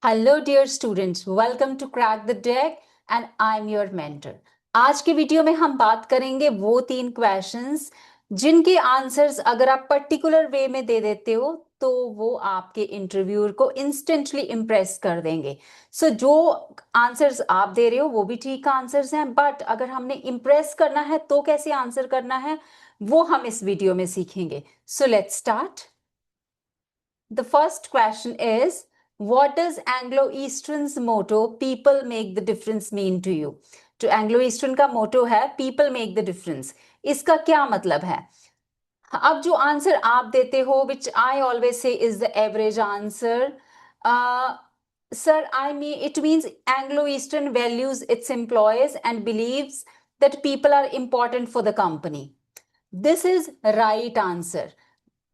Hello dear students, welcome to crack the deck and I am your mentor. आज के video में हम बात करेंगे वो 3 क्वेश्चंस जिनके आंसर्स अगर आप पर्टिकुलर वे में दे देते हो तो वो आपके इंटरव्यूअर को इंस्टेंटली इम्प्रेस कर देंगे। जो आंसर्स आप दे रहे हो वो भी ठीक आंसर्स हैं, बट अगर हमने इम्प्रेस करना है तो कैसे आंसर करना है वो हम इस वीडियो में सीखेंगे। So let's start. The first question is, what does Anglo-Eastern's motto, people make the difference, mean to you? जो Anglo-Eastern का मोटो है, people make the difference, इसका क्या मतलब है? अब जो आंसर आप देते हो, which I always say is the average answer, sir, it means Anglo-Eastern values its employees and believes that people are important for the company. This is right answer.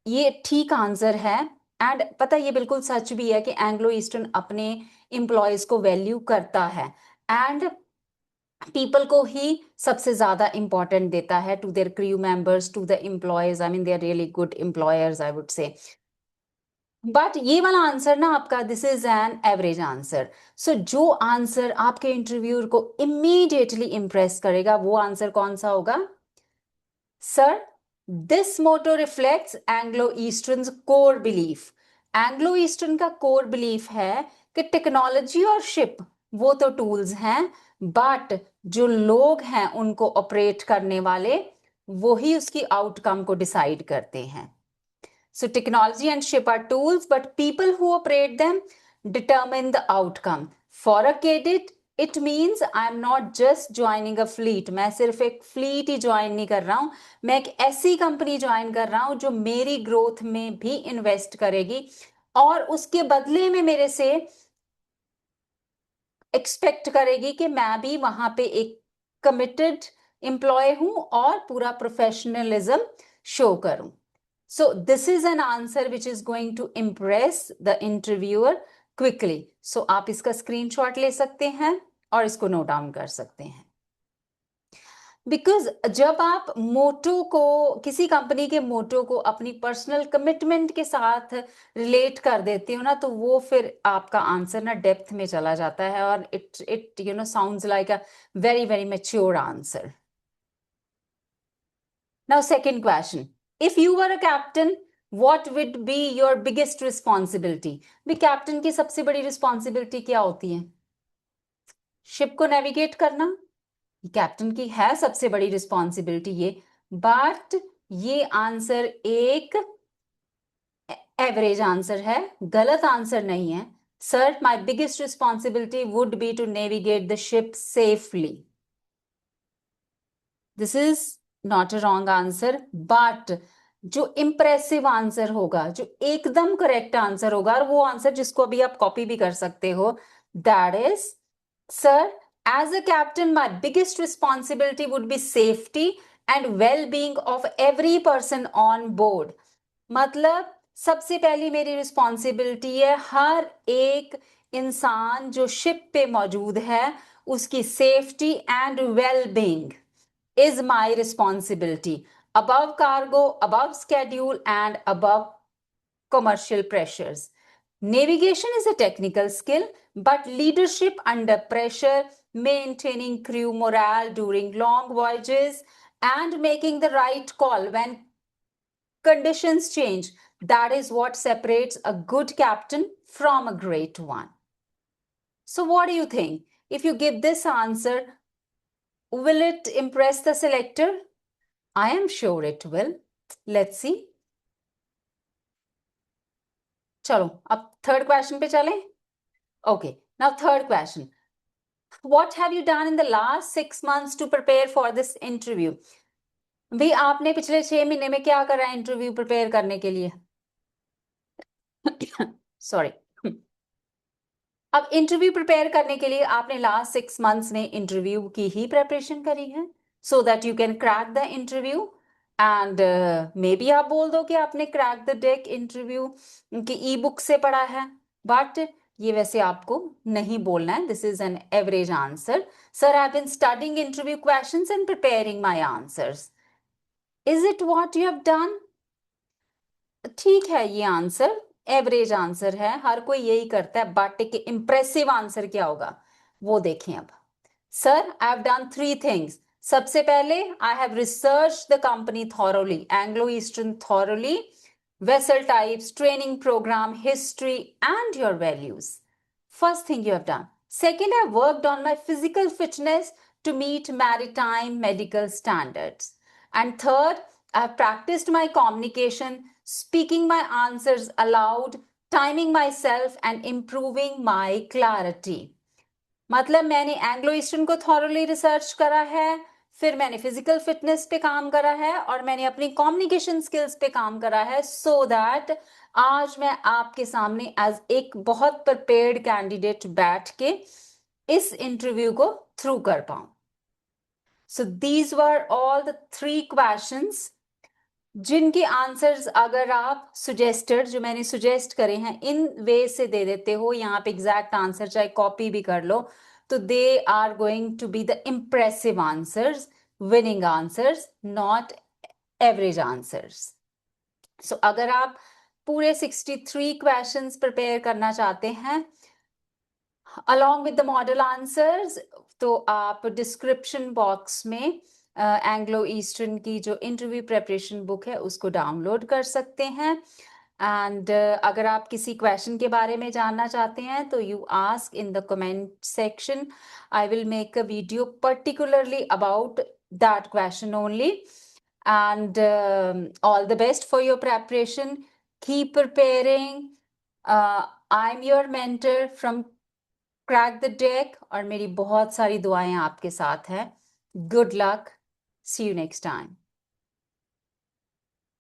ये ठीक आंसर है एंड पता ये बिल्कुल सच भी है कि एंग्लो ईस्टर्न अपने एम्प्लॉयज को वैल्यू करता है एंड पीपल को ही सबसे ज्यादा इंपॉर्टेंट देता है to their crew members, to the employees. I mean they are really good employers, I would say. But ये वाला आंसर ना आपका, this is an average answer. So जो आंसर आपके इंटरव्यूअर को इमीडिएटली इंप्रेस करेगा वो आंसर कौन सा होगा? Sir, this motto reflects Anglo Eastern core belief. Anglo Eastern का कोर बिलीफ है कि टेक्नोलॉजी और शिप वो तो टूल्स हैं, बट जो लोग हैं उनको ऑपरेट करने वाले वो ही उसकी आउटकम को डिसाइड करते हैं। So technology and ship are tools, but people who operate them determine the outcome. For a cadet, it means I am not just joining a fleet. मैं सिर्फ एक fleet ही join नहीं कर रहा हूँ, मैं एक ऐसी कंपनी join कर रहा हूँ जो मेरी growth में भी invest करेगी और उसके बदले में मेरे से एक्सपेक्ट करेगी कि मैं भी वहां पे एक कमिटेड एम्प्लॉय हूं और पूरा प्रोफेशनलिज्म शो करूं। So this is an answer which is going to impress the interviewer quickly. So आप इसका स्क्रीनशॉट ले सकते हैं और इसको नोट डाउन कर सकते हैं। बिकॉज जब आप मोटो को, किसी कंपनी के मोटो को अपनी पर्सनल कमिटमेंट के साथ रिलेट कर देते हो ना, तो वो फिर आपका आंसर ना डेप्थ में चला जाता है और it sounds like a very very mature answer. Now second question, if you were a captain what would be your biggest responsibility? भी कैप्टन की सबसे बड़ी रिस्पॉन्सिबिलिटी क्या होती है? शिप को नेविगेट करना कैप्टन की है सबसे बड़ी रिस्पॉन्सिबिलिटी ये, बट ये आंसर एक एवरेज आंसर है, गलत आंसर नहीं है। Sir, my biggest responsibility would be to navigate the ship safely. This is not a wrong answer, but जो इंप्रेसिव आंसर होगा, जो एकदम करेक्ट आंसर होगा, और वो आंसर जिसको अभी आप कॉपी भी कर सकते हो, that is, sir, as a captain my biggest responsibility would be safety and well-being of every person on board। मतलब सबसे पहली मेरी रिस्पॉन्सिबिलिटी है हर एक इंसान जो शिप पे मौजूद है उसकी safety and well-being is my responsibility above cargo, above schedule and above commercial pressures। Navigation is a technical skill, but leadership under pressure, maintaining crew morale during long voyages, and making the right call when conditions change, that is what separates a good captain from a great one। So, what do you think? If you give this answer, will it impress the selector? I am sure it will. Let's see. चलो अब third question पे चलें। Okay, now third question. What have you done in the last 6 months to prepare for this interview? भी आपने पिछले 6 महीने में क्या करा है इंटरव्यू प्रिपेयर करने के लिए? सॉरी। अब इंटरव्यू प्रिपेयर करने के लिए आपने लास्ट 6 मंथ्स में इंटरव्यू की ही प्रिपरेशन करी है, so that you can crack the interview. And may be आप बोल दो कि आपने क्रैक द डेक इंटरव्यू की ई बुक से पढ़ा है, बट ये वैसे आपको नहीं बोलना है। This is an average answer. Sir, I have been studying interview questions and preparing my answers. Is it what you have done? ठीक है ये आंसर, एवरेज आंसर है, हर कोई यही करता है, बट एक इंप्रेसिव आंसर क्या होगा वो देखें अब। Sir, I have done 3 things. सबसे पहले I have research the company thoroughly, Anglo eastern thoroughly, vessel types, training program, history, and your values. First thing you have done. Second, I worked on my physical fitness to meet maritime medical standards. And third, I have practiced my communication, speaking my answers aloud, timing myself, and improving my clarity. मतलब मैंने Anglo eastern को thoroughly research करा है, फिर मैंने physical fitness पे काम करा है और मैंने अपनी कम्युनिकेशन स्किल्स पे काम करा है, सो दैट आज मैं आपके सामने एज एक बहुत प्रिपेयर्ड कैंडिडेट बैठ के इस इंटरव्यू को थ्रू कर पाऊं। So these were all the 3 questions जिनके आंसर्स अगर आप सजेस्टेड, जो मैंने सजेस्ट करे हैं, इन वे से दे देते हो, यहाँ पे एग्जैक्ट आंसर चाहे कॉपी भी कर लो, तो they are going to be the impressive answers, winning answers, not average answers. So अगर आप पूरे 63 क्वेश्चंस प्रिपेयर करना चाहते हैं along with the model answers, तो आप डिस्क्रिप्शन बॉक्स में एंग्लो ईस्टर्न की जो इंटरव्यू प्रेपरेशन बुक है उसको डाउनलोड कर सकते हैं। एंड अगर आप किसी क्वेश्चन के बारे में जानना चाहते हैं तो you ask in the comment section, I will make a video particularly about that question only. And all the best for your preparation, keep preparing. I am your mentor from crack the deck और मेरी बहुत सारी दुआएं आपके साथ हैं। Good luck, see you next time.